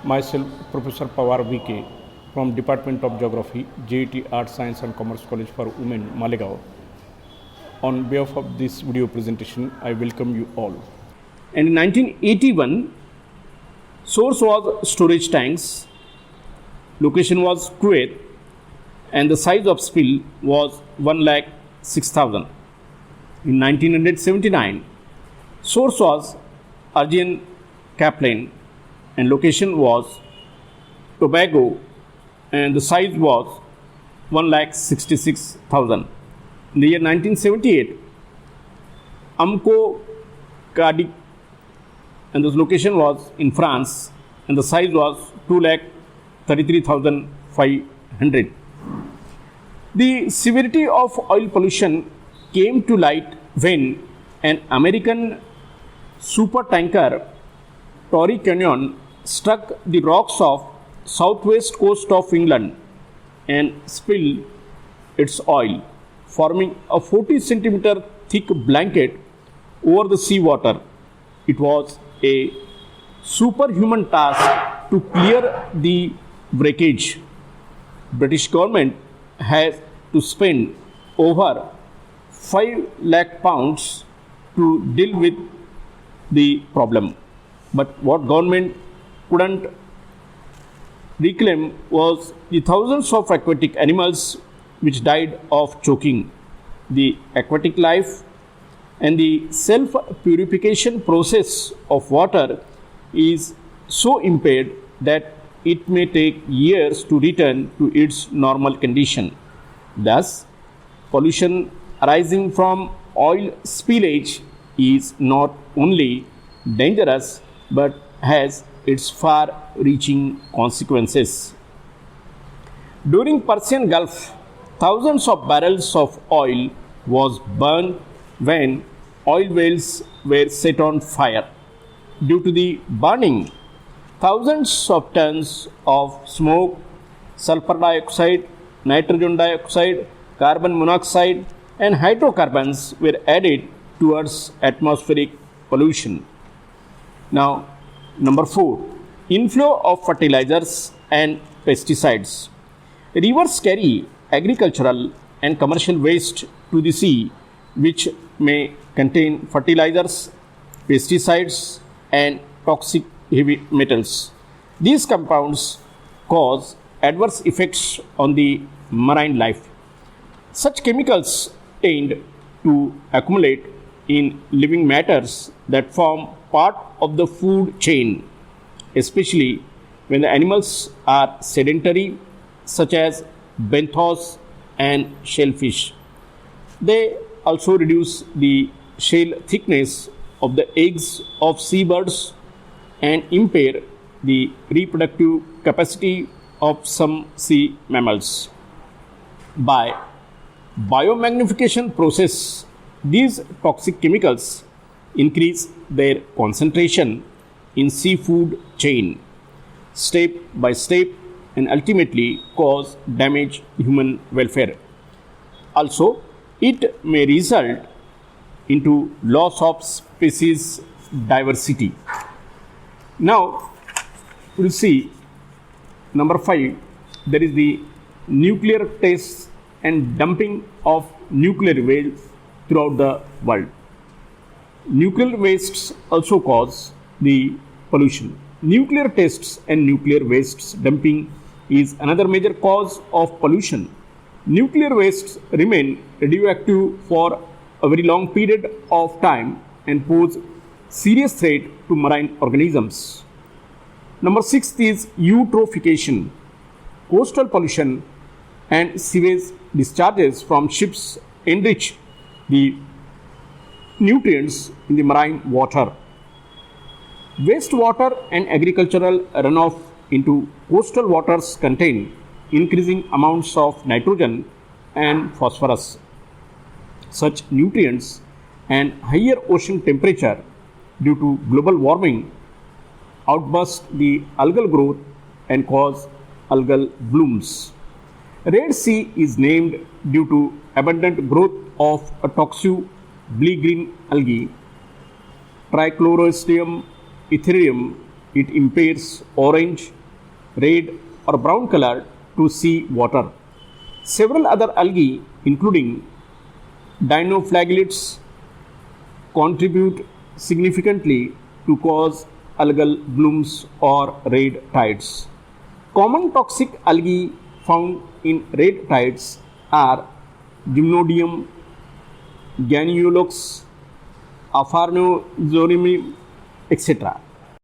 Myself, Professor Pawar VK from Department of Geography, J.A.T Art, Science and Commerce College for Women, Malegaon. On behalf of this video presentation, I welcome you all. And in 1981, source was storage tanks, location was Kuwait, and the size of spill was 1,06,000. In 1979, source was Argentine Kaplan and location was Tobago and the size was 1,66,000. In the year 1978, Amco Cardiff and the location was in France and the size was 2,33,500. The severity of oil pollution came to light when an American supertanker Torrey Canyon struck the rocks of southwest coast of England and spilled its oil, forming a 40 centimeter thick blanket over the seawater. It was a superhuman task to clear the wreckage. British government has to spend over 5 lakh pounds to deal with the problem. But what government couldn't reclaim was the thousands of aquatic animals which died of choking. The aquatic life and the self-purification process of water is so impaired that it may take years to return to its normal condition. Thus, pollution arising from oil spillage is not only dangerous but has its far-reaching consequences. During Persian Gulf, thousands of barrels of oil was burned when oil wells were set on fire. Due to the burning, thousands of tons of smoke, sulfur dioxide, nitrogen dioxide, carbon monoxide and hydrocarbons were added towards atmospheric pollution. Now, number 4, inflow of fertilizers and pesticides. Rivers carry agricultural and commercial waste to the sea, which may contain fertilizers, pesticides, and toxic heavy metals. These compounds cause adverse effects on the marine life. Such chemicals tend to accumulate in living matters that form part of the food chain, especially when the animals are sedentary, such as benthos and shellfish. They also reduce the shell thickness of the eggs of seabirds and impair the reproductive capacity of some sea mammals. By biomagnification process, these toxic chemicals increase their concentration in seafood chain step by step and ultimately cause damage human welfare. Also, it may result into loss of species diversity. Now, we will see number 5, there is the nuclear tests and dumping of nuclear waste throughout the world. Nuclear wastes also cause the pollution. Nuclear tests and nuclear wastes dumping is another major cause of pollution. Nuclear wastes remain radioactive for a very long period of time and pose serious threat to marine organisms. Number 6 is eutrophication. Coastal pollution and sewage discharges from ships enrich the nutrients in the marine water. Wastewater and agricultural runoff into coastal waters contain increasing amounts of nitrogen and phosphorus. Such nutrients and higher ocean temperature due to global warming outburst the algal growth and cause algal blooms. Red Sea is named due to abundant growth of a toxic blue-green algae, Trichlorostridium ethereum. It impairs orange, red or brown color to sea water. Several other algae, including dinoflagellates, contribute significantly to cause algal blooms or red tides. Common toxic algae found in red tides are Gymnodium, Ganyolox, Apharnozorium, etc.